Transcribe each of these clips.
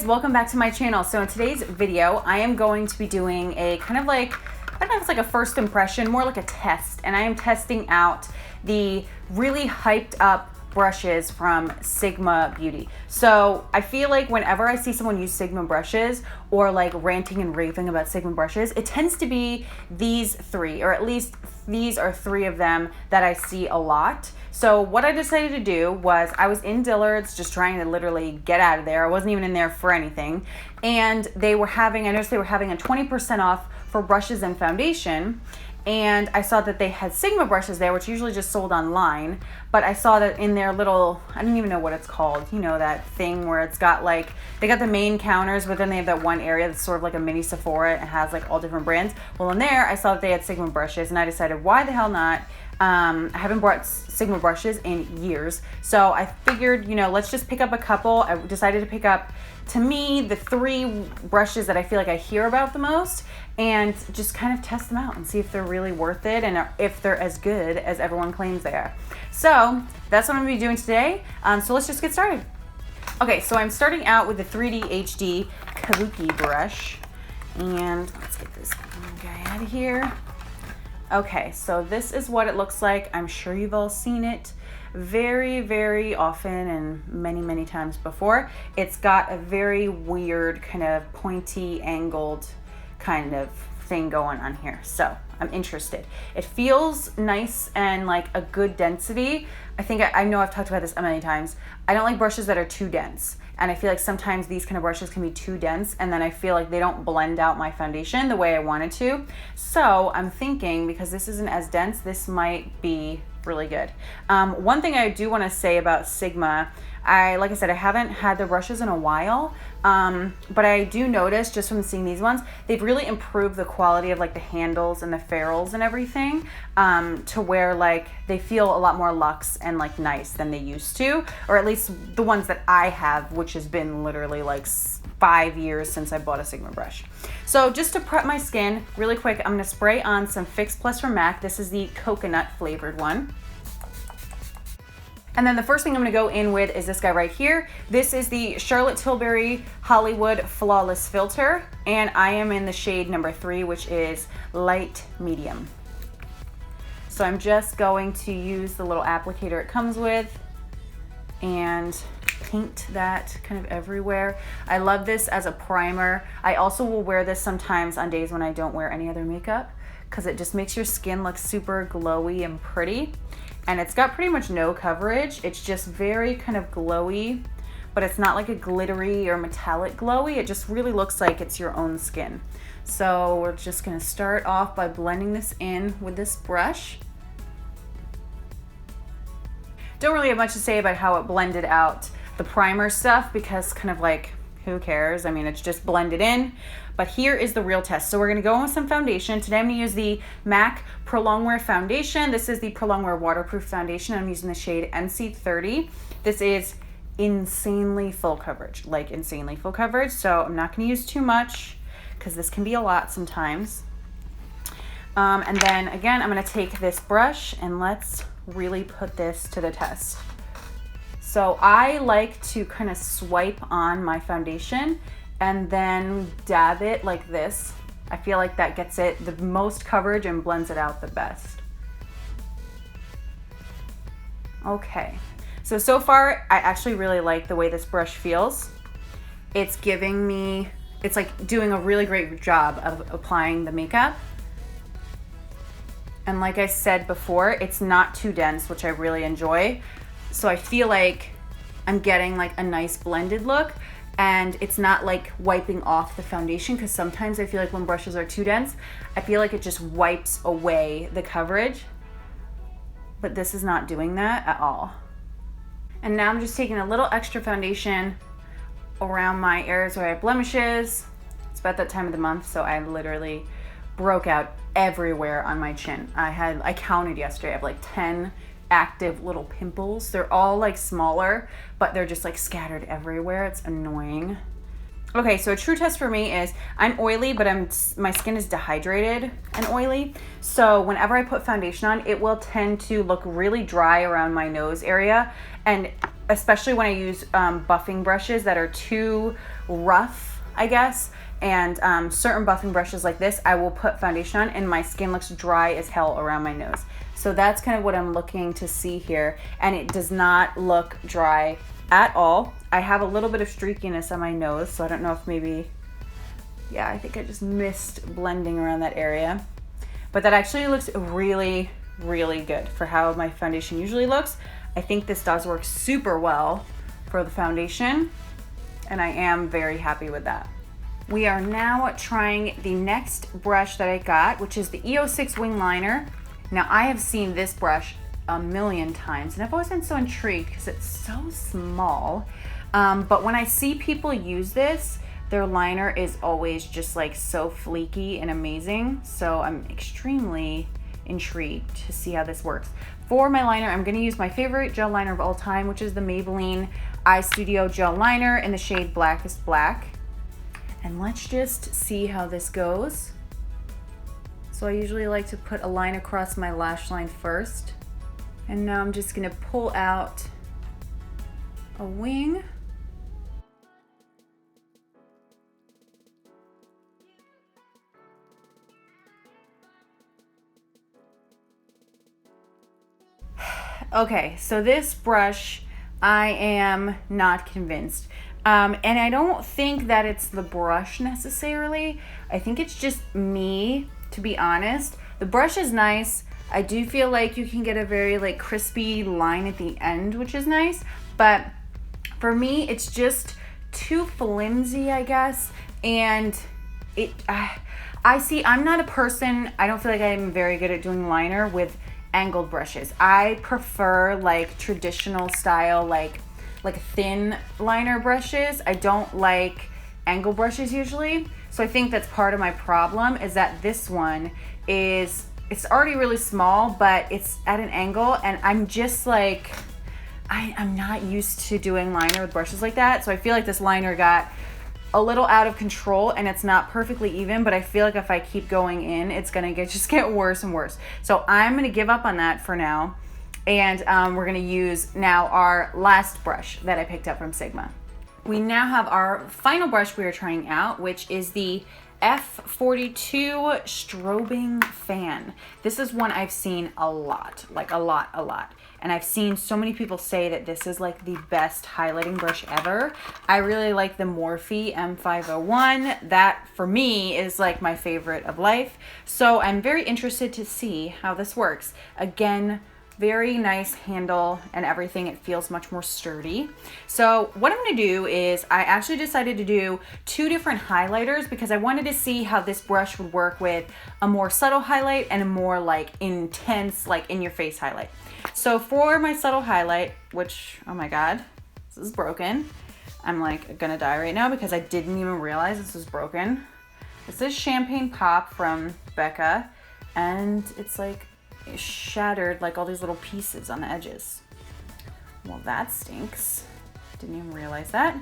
guys, welcome back to my channel. So in today's video, I am going to be doing a kind of like, I don't know if it's like a first impression, more like a test. And I am testing out the really hyped up brushes from Sigma Beauty. So I feel like whenever I see someone use Sigma brushes or like ranting and raving about Sigma brushes, it tends to be these three, or at least these are three of them that I see a lot. So what I decided to do was I was in Dillard's just trying to literally get out of there. I wasn't even in there for anything. And I noticed they were having a 20% off for brushes and foundation. And I saw that they had Sigma brushes there, which usually just sold online. But I saw that in their little, I don't even know what it's called. You know, that thing where it's got like, they got the main counters, but then they have that one area that's sort of like a mini Sephora. It has like all different brands. Well, in there, I saw that they had Sigma brushes and I decided, why the hell not? I haven't bought Sigma brushes in years. So I figured, you know, let's just pick up a couple. I decided to pick up, to me, the three brushes that I feel like I hear about the most and just kind of test them out and see if they're really worth it and if they're as good as everyone claims they are. So that's what I'm gonna be doing today. So let's just get started. Okay, so I'm starting out with the 3D HD Kabuki brush. And let's get this guy out of here. Okay, so this is what it looks like. I'm sure you've all seen it very, very often and many, many times before. It's got a very weird kind of pointy angled kind of thing going on here. So I'm interested. It feels nice and like a good density. I know I've talked about this many times. I don't like brushes that are too dense. And I feel like sometimes these kind of brushes can be too dense and then I feel like they don't blend out my foundation the way I wanted to. So I'm thinking, because this isn't as dense, this might be really good. One thing I do want to say about Sigma, like I said, I haven't had the brushes in a while, but I do notice just from seeing these ones, they've really improved the quality of like the handles and the ferrules and everything, to where like they feel a lot more luxe and like nice than they used to, or at least the ones that I have, which has been literally like 5 years since I bought a Sigma brush. So just to prep my skin really quick, I'm gonna spray on some Fix Plus from MAC. This is the coconut flavored one. And then the first thing I'm gonna go in with is this guy right here. This is the Charlotte Tilbury Hollywood Flawless Filter, and I am in the shade number 3, which is light medium. So I'm just going to use the little applicator it comes with and paint that kind of everywhere. I love this as a primer. I also will wear this sometimes on days when I don't wear any other makeup because it just makes your skin look super glowy and pretty. And it's got pretty much no coverage. It's just very kind of glowy, but it's not like a glittery or metallic glowy. It just really looks like it's your own skin. So we're just gonna start off by blending this in with this brush. Don't really have much to say about how it blended out the primer stuff because kind of like, who cares? I mean, it's just blended in. But here is the real test. So we're gonna go in with some foundation. Today I'm gonna use the MAC Pro Longwear Foundation. This is the Pro Longwear Waterproof Foundation. I'm using the shade NC30. This is insanely full coverage, like insanely full coverage. So I'm not gonna use too much because this can be a lot sometimes. And then again, I'm gonna take this brush and let's really put this to the test. So I like to kind of swipe on my foundation and then dab it like this. I feel like that gets it the most coverage and blends it out the best. Okay, so far I actually really like the way this brush feels. It's giving me, it's like doing a really great job of applying the makeup. And like I said before, it's not too dense, which I really enjoy. So I feel like I'm getting like a nice blended look and it's not like wiping off the foundation, because sometimes I feel like when brushes are too dense, I feel like it just wipes away the coverage. But this is not doing that at all. And now I'm just taking a little extra foundation around my areas where I have blemishes. It's about that time of the month, so I literally broke out everywhere on my chin. I counted yesterday, I have like 10 active little pimples. They're all like smaller, but they're just like scattered everywhere. It's annoying. Okay, so a true test for me is I'm oily, but my skin is dehydrated and oily. So whenever I put foundation on, it will tend to look really dry around my nose area. And especially when I use buffing brushes that are too rough, I guess, and certain buffing brushes like this, I will put foundation on and my skin looks dry as hell around my nose. So that's kind of what I'm looking to see here, and it does not look dry at all. I have a little bit of streakiness on my nose, so I don't know if maybe, yeah, I think I just missed blending around that area. But that actually looks really, really good for how my foundation usually looks. I think this does work super well for the foundation, and I am very happy with that. We are now trying the next brush that I got, which is the E06 Wing Liner. Now, I have seen this brush a million times, and I've always been so intrigued because it's so small. But when I see people use this, their liner is always just like so fleeky and amazing. So I'm extremely intrigued to see how this works. For my liner, I'm gonna use my favorite gel liner of all time, which is the Maybelline Eye Studio Gel Liner in the shade Blackest Black. And let's just see how this goes. So I usually like to put a line across my lash line first. And now I'm just gonna pull out a wing. Okay, so this brush, I am not convinced. And I don't think that it's the brush necessarily. I think it's just me, to be honest. The brush is nice. I do feel like you can get a very like crispy line at the end, which is nice. But for me, it's just too flimsy, I guess. And I'm not a person, I don't feel like I'm very good at doing liner with angled brushes. I prefer like traditional style, like thin liner brushes. I don't like angle brushes usually. So I think that's part of my problem, is that this one is, it's already really small, but it's at an angle, and I'm just like, I'm not used to doing liner with brushes like that. So I feel like this liner got a little out of control, and it's not perfectly even, but I feel like if I keep going in, it's gonna just get worse and worse. So I'm gonna give up on that for now. And we're gonna use now our last brush that I picked up from Sigma. We now have our final brush we are trying out, which is the F42 Strobing Fan. This is one I've seen a lot, like a lot. And I've seen so many people say that this is like the best highlighting brush ever. I really like the Morphe M501. That for me is like my favorite of life. So I'm very interested to see how this works. Again, very nice handle and everything. It feels much more sturdy. So what I'm gonna do is, I actually decided to do 2 different highlighters because I wanted to see how this brush would work with a more subtle highlight and a more like intense, like in your face highlight. So for my subtle highlight, which, oh my God, this is broken. I'm like gonna die right now because I didn't even realize this was broken. This is Champagne Pop from Becca, and it's like shattered, like all these little pieces on the edges. Well, that stinks. Didn't even realize that.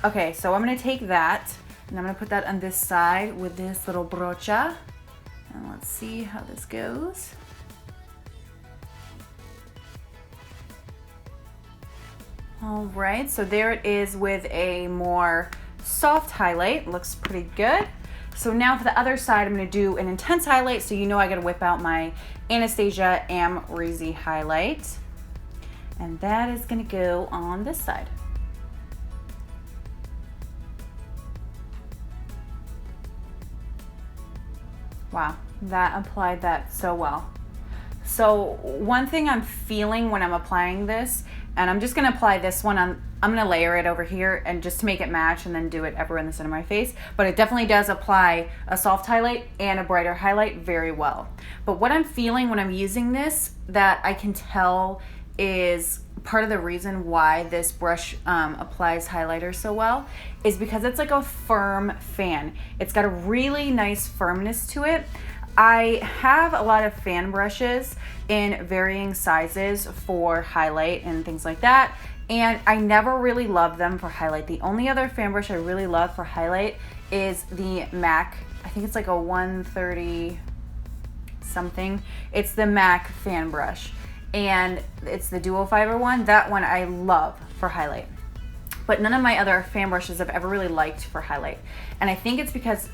Okay, so I'm gonna take that and I'm gonna put that on this side with this little brocha, and let's see how this goes. All right, so there it is with a more soft highlight. Looks pretty good. So now for the other side, I'm gonna do an intense highlight, so you know I gotta whip out my Anastasia Amrezy highlight. And that is gonna go on this side. Wow, that applied that so well. So one thing I'm feeling when I'm applying this, and I'm just gonna apply this one on, I'm gonna layer it over here and just to make it match, and then do it everywhere in the center of my face. But it definitely does apply a soft highlight and a brighter highlight very well. But what I'm feeling when I'm using this, that I can tell is part of the reason why this brush applies highlighter so well, is because it's like a firm fan. It's got a really nice firmness to it. I have a lot of fan brushes in varying sizes for highlight and things like that, and I never really loved them for highlight. The only other fan brush I really love for highlight is the MAC, I think it's like a 130 something. It's the MAC fan brush, and it's the dual fiber one. That one I love for highlight. but none of my other fan brushes I've ever really liked for highlight. And I think it's because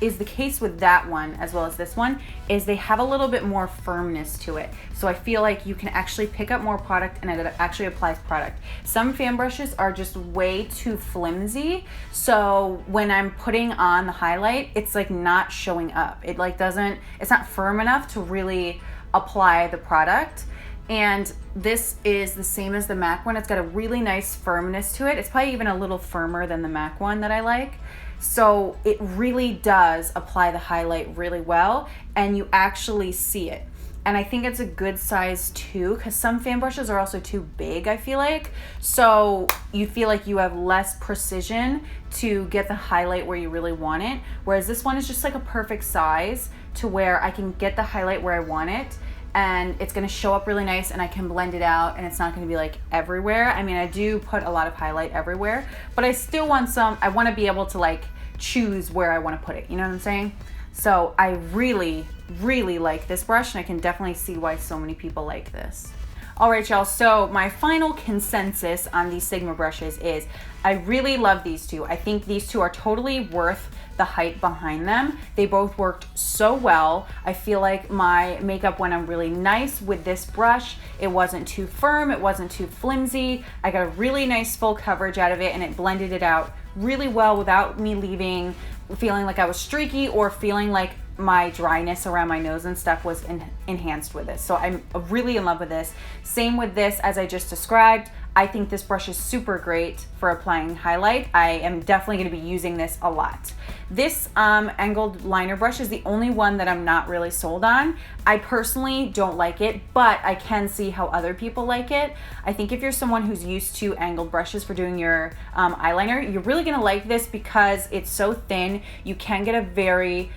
is the case with that one as well as this one is they have a little bit more firmness to it. So I feel like you can actually pick up more product and it actually applies product. Some fan brushes are just way too flimsy. So when I'm putting on the highlight, it's like not showing up. It like doesn't, it's not firm enough to really apply the product. And this is the same as the MAC one. It's got a really nice firmness to it. It's probably even a little firmer than the MAC one that I like. So it really does apply the highlight really well, and you actually see it. And I think it's a good size too, because some fan brushes are also too big, I feel like. So you feel like you have less precision to get the highlight where you really want it. Whereas this one is just like a perfect size to where I can get the highlight where I want it. And it's gonna show up really nice, and I can blend it out, and it's not gonna be like everywhere. I mean, I do put a lot of highlight everywhere, but I still want I wanna be able to like choose where I wanna put it, you know what I'm saying? So I really, really like this brush, and I can definitely see why so many people like this. All right, y'all, so my final consensus on these Sigma brushes is I really love these two. I think these two are totally worth the hype behind them. They both worked so well. I feel like my makeup went on really nice with this brush. It wasn't too firm, it wasn't too flimsy. I got a really nice full coverage out of it, and it blended it out really well without me feeling like I was streaky or feeling like my dryness around my nose and stuff was enhanced with this. So I'm really in love with this. Same with this as I just described. I think this brush is super great for applying highlight. I am definitely gonna be using this a lot. This angled liner brush is the only one that I'm not really sold on. I personally don't like it, but I can see how other people like it. I think if you're someone who's used to angled brushes for doing your eyeliner, you're really gonna like this because it's so thin. You can get a very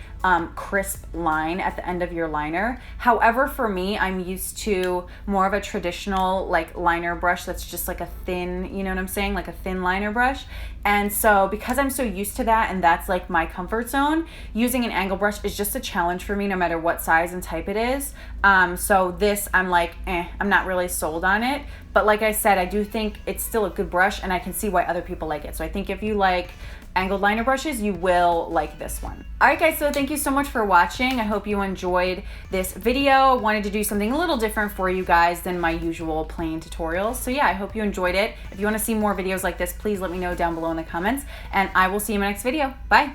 crisp line at the end of your liner. However, for me, I'm used to more of a traditional like liner brush that's just like a thin, you know what I'm saying? Like a thin liner brush. And so because I'm so used to that and that's like my comfort zone, using an angle brush is just a challenge for me no matter what size and type it is. So this, I'm like, I'm not really sold on it. But like I said, I do think it's still a good brush and I can see why other people like it. So I think if you like angled liner brushes, you will like this one. All right, guys, so thank you so much for watching. I hope you enjoyed this video. I wanted to do something a little different for you guys than my usual plain tutorials. So yeah, I hope you enjoyed it. If you want to see more videos like this, please let me know down below in the comments, and I will see you in my next video. Bye.